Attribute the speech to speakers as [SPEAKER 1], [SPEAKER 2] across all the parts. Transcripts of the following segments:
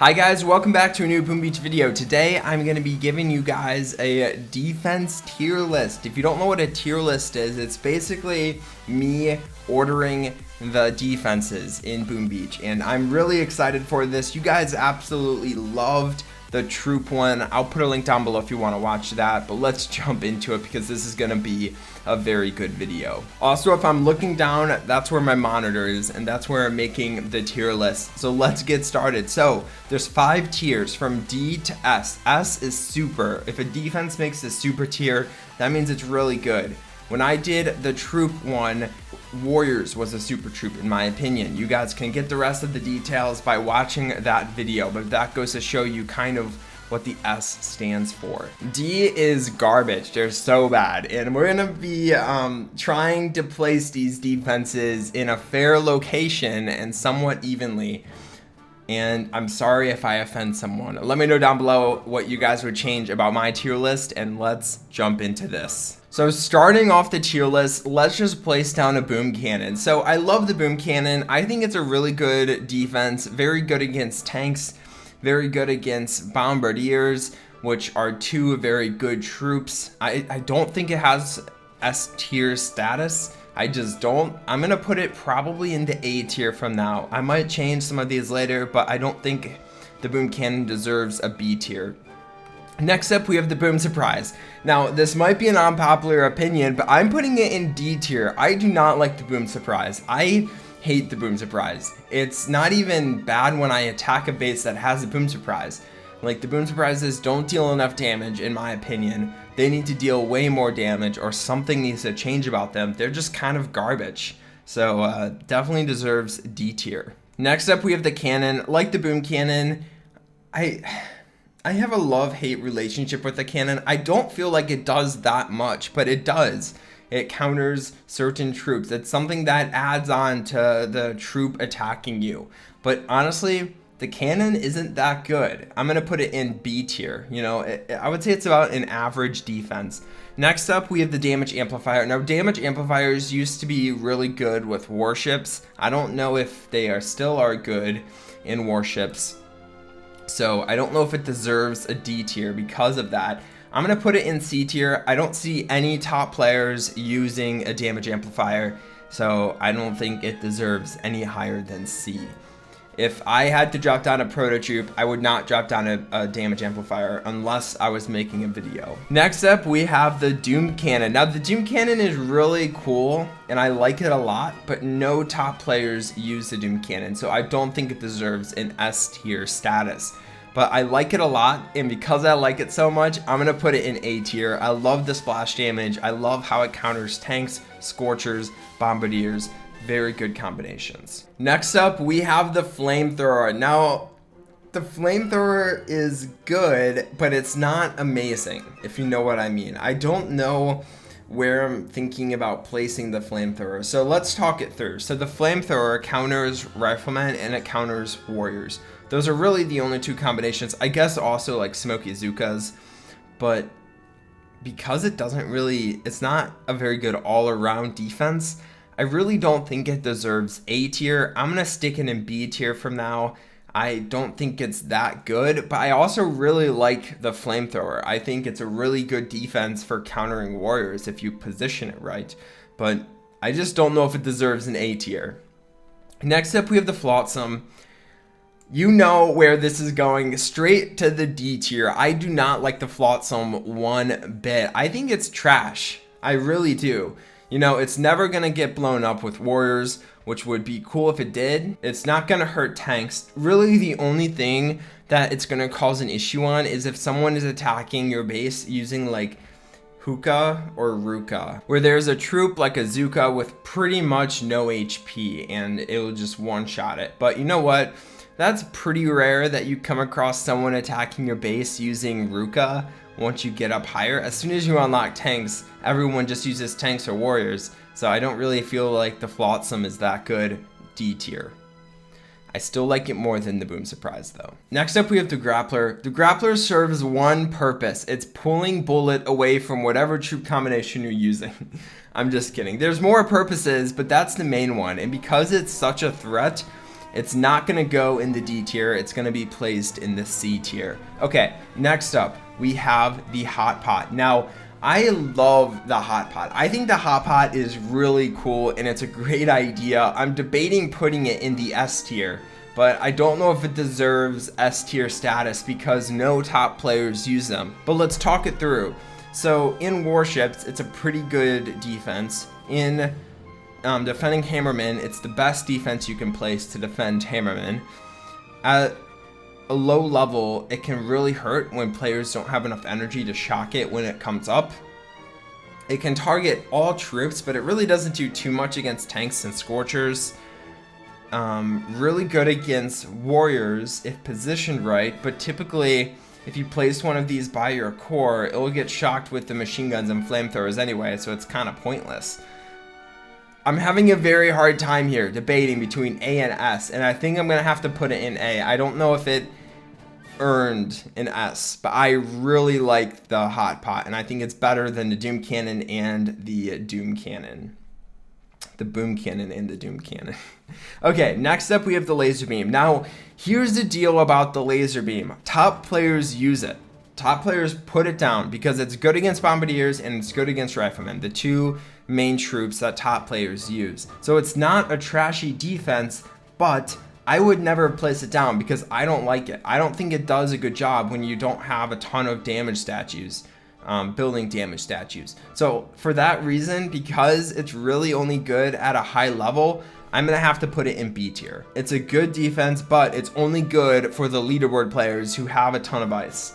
[SPEAKER 1] Hi guys, welcome back to a new Boom Beach video. Today I'm going to be giving you guys a defense tier list. If you don't know what a tier list is, it's basically me ordering the defenses in Boom Beach, and I'm really excited for this. You guys absolutely loved the troop one. I'll put a link down below if you want to watch that, but let's jump into it because this is going to be a very good video. Also, if I'm looking down, that's where my monitor is, and that's where I'm making the tier list. So let's get started. So there's 5 tiers from D to S. S is super. If a defense makes a super tier, that means it's really good. When I did the troop one, Warriors was a super troop in my opinion. You guys can get the rest of the details by watching that video, but that goes to show you kind of what the S stands for. D is garbage. They're so bad, and we're gonna be trying to place these defenses in a fair location and somewhat evenly. And I'm sorry if I offend someone. Let me know down below what you guys would change about my tier list, and let's jump into this. So starting off the tier list, let's just place down a boom cannon. So I love the boom cannon. I think it's a really good defense, very good against tanks, very good against bombardiers, which are 2 very good troops. I don't think it has S tier status. I just don't. I'm gonna put it probably into A tier from now. I might change some of these later, but I don't think the boom cannon deserves a B tier. Next up, we have the boom surprise. Now, this might be an unpopular opinion, but I'm putting it in D tier. I do not like the boom surprise. I hate the boom surprise. It's not even bad when I attack a base that has a boom surprise. Like, the boom surprises don't deal enough damage in my opinion. They need to deal way more damage, or something needs to change about them. They're just kind of garbage. So definitely deserves D tier. Next up, we have the cannon. Like the boom cannon, I have a love-hate relationship with the cannon. I don't feel like it does that much, but it does. It counters certain troops. It's something that adds on to the troop attacking you. But honestly, the cannon isn't that good. I'm gonna put it in B tier. You know, I would say it's about an average defense. Next up, we have the damage amplifier. Now, damage amplifiers used to be really good with warships. I don't know if they still are good in warships. So I don't know if it deserves a D tier because of that. I'm gonna put it in C tier. I don't see any top players using a damage amplifier, so I don't think it deserves any higher than C. If I had to drop down a proto troop, I would not drop down a damage amplifier unless I was making a video. Next up, we have the Doom Cannon. Now, the Doom Cannon is really cool, and I like it a lot, but no top players use the Doom Cannon, so I don't think it deserves an S tier status. But I like it a lot, and because I like it so much, I'm gonna put it in A tier. I love the splash damage. I love how it counters tanks, scorchers, bombardiers. Very good combinations. Next up, we have the flamethrower. Now, the flamethrower is good, but it's not amazing, if you know what I mean. I don't know where I'm thinking about placing the flamethrower. So let's talk it through. So the flamethrower counters riflemen and it counters warriors. Those are really the only 2 combinations. I guess also like smoky Zukas, but because it's not a very good all-around defense, I really don't think it deserves A tier. I'm gonna stick it in B tier from now. I don't think it's that good, but I also really like the flamethrower. I think it's a really good defense for countering warriors if you position it right, but I just don't know if it deserves an A tier. Next up, we have the Flotsam. You know where this is going, straight to the D tier. I do not like the Flotsam one bit. I think it's trash. I really do. You know, it's never going to get blown up with warriors, which would be cool if it did. It's not going to hurt tanks. Really, the only thing that it's going to cause an issue on is if someone is attacking your base using like Hookah or Ruka, where there's a troop like a Zuka with pretty much no HP and it will just one-shot it. But you know what? That's pretty rare that you come across someone attacking your base using Ruka. Once you get up higher, as soon as you unlock tanks, everyone just uses tanks or warriors, so I don't really feel like the Flotsam is that good. D tier. I still like it more than the boom surprise though. Next up, we have the grappler. The grappler serves one purpose. It's pulling bullet away from whatever troop combination you're using. I'm just kidding. There's more purposes, but that's the main one, and because it's such a threat, It's not going to go in the D tier. It's going to be placed in the C tier. Okay, next up, we have the Hot Pot. Now, I love the Hot Pot. I think the Hot Pot is really cool and it's a great idea. I'm debating putting it in the S tier, but I don't know if it deserves S tier status because no top players use them. But let's talk it through. So in warships, it's a pretty good defense. In defending hammermen, it's the best defense you can place to defend hammermen. At a low level, it can really hurt when players don't have enough energy to shock it when it comes up. It can target all troops, but it really doesn't do too much against tanks and scorchers. Really good against warriors if positioned right, but typically if you place one of these by your core, it will get shocked with the machine guns and flamethrowers anyway, so it's kind of pointless. I'm having a very hard time here debating between A and S, and I think I'm going to have to put it in A. I don't know if it earned an S, but I really like the Hot Pot, and I think it's better than the Doom Cannon and the Doom Cannon. The Boom Cannon and the Doom Cannon. Okay, next up we have the Laser Beam. Now, here's the deal about the Laser Beam. Top players use it. Top players put it down because it's good against Bombardiers and it's good against Riflemen, the two main troops that top players use. So it's not a trashy defense, but I would never place it down because I don't like it. I don't think it does a good job when you don't have a ton of damage statues. Building damage statues. So for that reason, because it's really only good at a high level, I'm gonna have to put it in B tier. It's a good defense, but it's only good for the leaderboard players who have a ton of ice.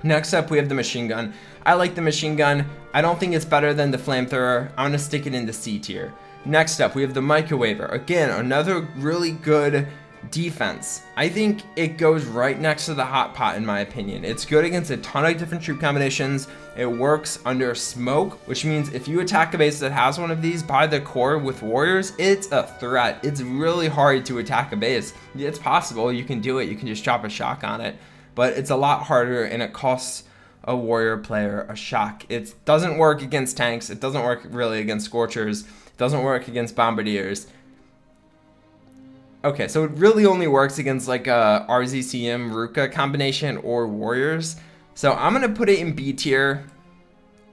[SPEAKER 1] Next up, we have the machine gun. I like the machine gun. I don't think it's better than the flamethrower. I'm gonna stick it in the C tier. Next up, we have the microwaver. Again, another really good defense. I think it goes right next to the Hot Pot in my opinion. It's good against a ton of different troop combinations. It works under smoke, which means if you attack a base that has one of these by the core with warriors, it's a threat. It's really hard to attack a base. It's possible, you can do it, you can just drop a shock on it, but it's a lot harder and it costs a warrior player a shock. It doesn't work against tanks, it doesn't work really against scorchers, it doesn't work against bombardiers. Okay, so it really only works against like a RZCM Ruka combination or warriors. So I'm gonna put it in B tier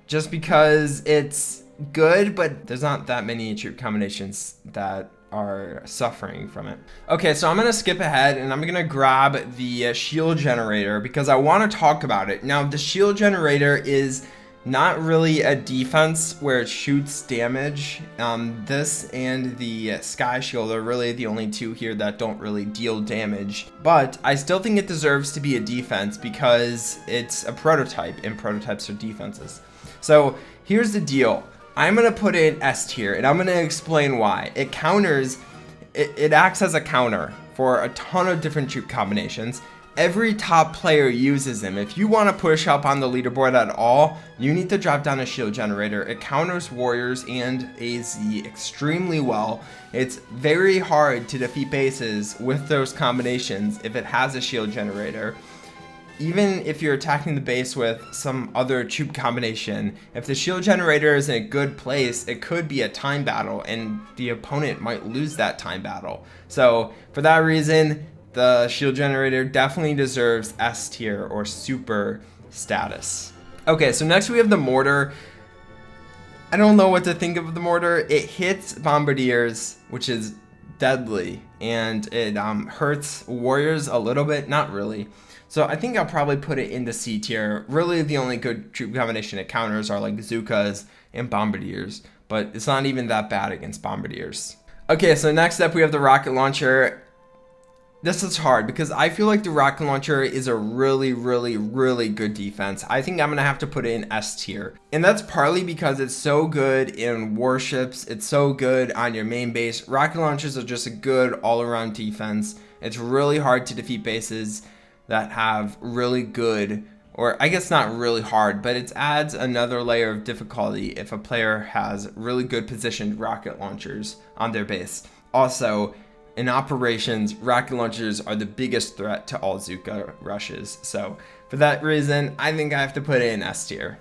[SPEAKER 1] just because it's good, but there's not that many troop combinations that are suffering from it. Okay, so I'm gonna skip ahead and I'm gonna grab the shield generator because I want to talk about it. Now, the shield generator is not really a defense where it shoots damage. This and the Sky Shield are really the only two here that don't really deal damage. But I still think it deserves to be a defense because it's a prototype and prototypes are defenses. So here's the deal. I'm going to put it in S tier and I'm going to explain why. It counters, it acts as a counter for a ton of different troop combinations. Every top player uses them. If you want to push up on the leaderboard at all, you need to drop down a shield generator. It counters warriors and AZ extremely well. It's very hard to defeat bases with those combinations if it has a shield generator. Even if you're attacking the base with some other troop combination, if the shield generator is in a good place, it could be a time battle and the opponent might lose that time battle. So for that reason, the shield generator definitely deserves S tier or super status. Okay, so next we have the mortar. I don't know what to think of the mortar. It hits bombardiers, which is deadly, and it hurts warriors a little bit, not really. So I think I'll probably put it into C tier. Really the only good troop combination it counters are like Zukas and bombardiers, but it's not even that bad against bombardiers. Okay, so next up we have the rocket launcher. This is hard because I feel like the rocket launcher is a really good defense. I think I'm gonna have to put it in S tier. And that's partly because it's so good in warships, it's so good on your main base. Rocket launchers are just a good all-around defense. It's really hard to defeat bases that have really good, or I guess not really hard, but it adds another layer of difficulty if a player has really good positioned rocket launchers on their base. Also, in operations, rocket launchers are the biggest threat to all Zuka rushes. So for that reason, I think I have to put it in S tier.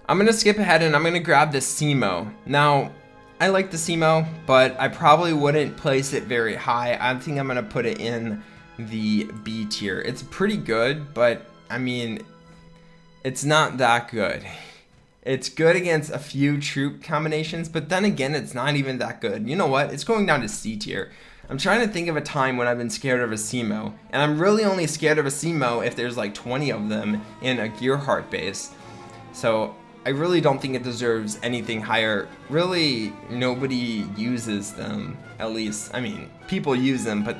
[SPEAKER 1] I'm going to skip ahead and I'm going to grab the Semo. Now, I like the Semo, but I probably wouldn't place it very high. I think I'm gonna put it in the B tier. It's pretty good, but I mean, it's not that good. It's good against a few troop combinations, but then again, it's not even that good. You know what? It's going down to C tier. I'm trying to think of a time when I've been scared of a Semo, and I'm really only scared of a Semo if there's like 20 of them in a Gearheart base. So I really don't think it deserves anything higher. Really, nobody uses them, at least. I mean, people use them, but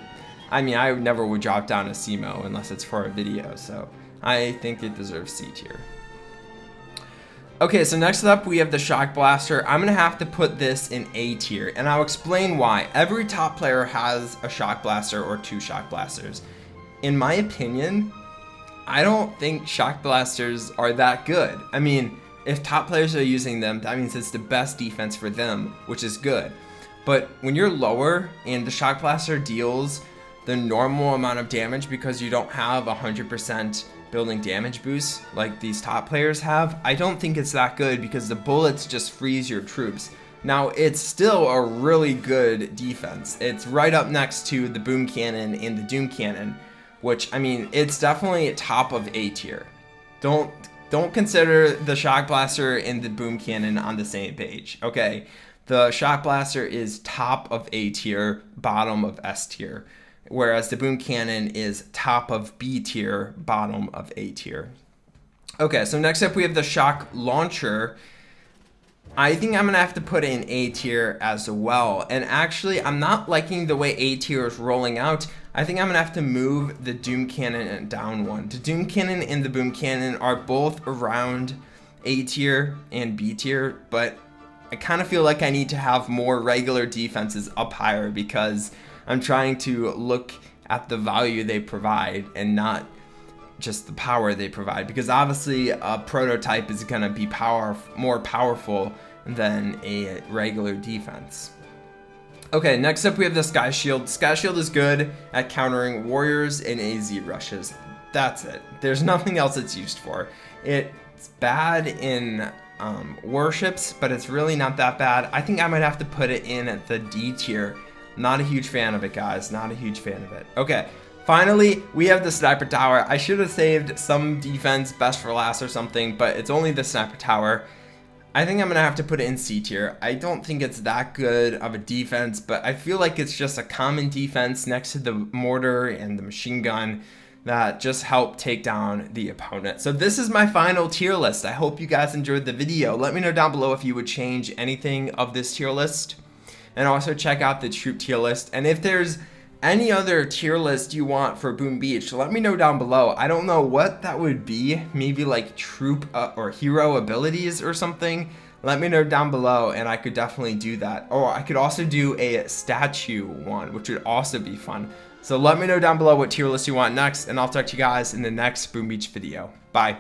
[SPEAKER 1] I mean, I never would drop down a Semo unless it's for a video, so I think it deserves C tier. Okay, so next up we have the Shock Blaster. I'm gonna have to put this in A tier, and I'll explain why. Every top player has a Shock Blaster or 2 Shock Blasters. In my opinion, I don't think Shock Blasters are that good. I mean, if top players are using them, that means it's the best defense for them, which is good. But when you're lower and the Shock Blaster deals the normal amount of damage because you don't have 100% building damage boost like these top players have, I don't think it's that good because the bullets just freeze your troops. Now, it's still a really good defense. It's right up next to the Boom Cannon and the Doom Cannon, which, I mean, it's definitely top of A tier. Don't consider the Shock Blaster and the Boom Cannon on the same page, okay? The Shock Blaster is top of A tier, bottom of S tier, whereas the Boom Cannon is top of B tier, bottom of A tier. Okay, so next up we have the Shock Launcher. I think I'm gonna have to put it in A tier as well. And actually, I'm not liking the way A tier is rolling out. I think I'm gonna have to move the Doom Cannon down one. The Doom Cannon and the Boom Cannon are both around A tier and B tier, but I kind of feel like I need to have more regular defenses up higher because I'm trying to look at the value they provide and not just the power they provide, because obviously a prototype is going to be more powerful than a regular defense. Okay, next up we have the Sky Shield. Sky Shield is good at countering warriors and AZ rushes. That's it. There's nothing else it's used for. It's bad in warships, but it's really not that bad. I think I might have to put it in at the D tier. Not a huge fan of it, guys. Not a huge fan of it. Okay, finally, we have the Sniper Tower. I should have saved some defense best for last or something, but it's only the Sniper Tower. I think I'm going to have to put it in C tier. I don't think it's that good of a defense, but I feel like it's just a common defense next to the mortar and the machine gun that just help take down the opponent. So this is my final tier list. I hope you guys enjoyed the video. Let me know down below if you would change anything of this tier list. And also check out the troop tier list. And if there's any other tier list you want for Boom Beach, let me know down below. I don't know what that would be. Maybe like troop or hero abilities or something. Let me know down below and I could definitely do that. Or I could also do a statue one, which would also be fun. So let me know down below what tier list you want next, and I'll talk to you guys in the next Boom Beach video. Bye.